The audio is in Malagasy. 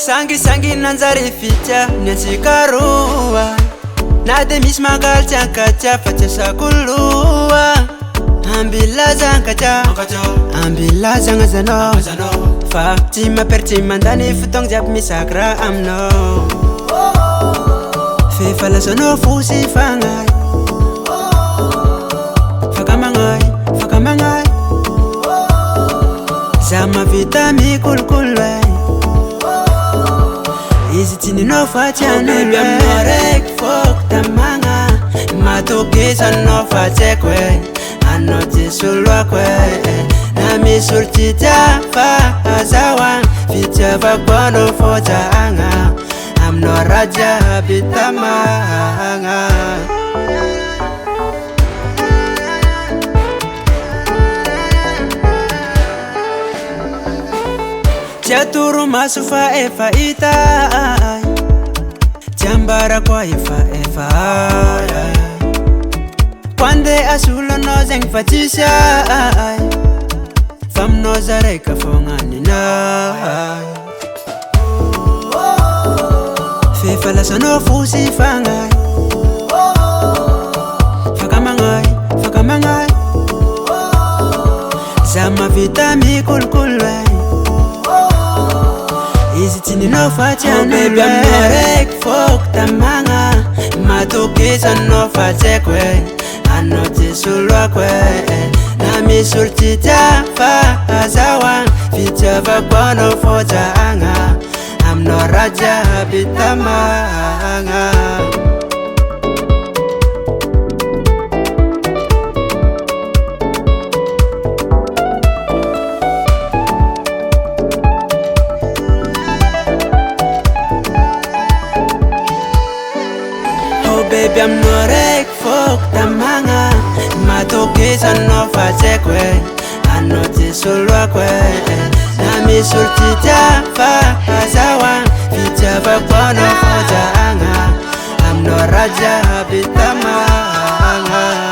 Sangi nanjary fitya niantsikarua na de misy mangaltsiankatya fa tsy sakoloa ambilazagna zanao fa tsy maperitsy mandany fotoagna jiaby misaky raha aminao fefalasanao fosy fagnay fakamagnay za mavita mikolokolo izy tininao fa tian'olo aminao raiky fôko tamagna matokisanao fa tsy haiko anao tsy soloako na misy olo tsy tia fa azahoagna fitiavako anao fô jahagna aminao raha jiaby tamagna tsy atoro maso fa efa hita tsy ambara koa efa Quande asulanao zegny fa tsisy fa aminao za raika fogna ninay fefalasanao fosy fagnay fakamagnay za mavita mikolokolo izy tininao fa tian'olo aminao raiky fôko tamagna matokisanao fa tsy haiko anao tsy soloako na misy olo tsy tia fa azahoagna fitiavako anao fô jahagna aminao raha jiaby tamagna Baby aminao raiky fôko tamagna matokisanao fa tsy haiko anao tsy soloako na misy olo tsy tia fa azahoagna fitiavako anao fô jahagna aminao raha jiaby tamagna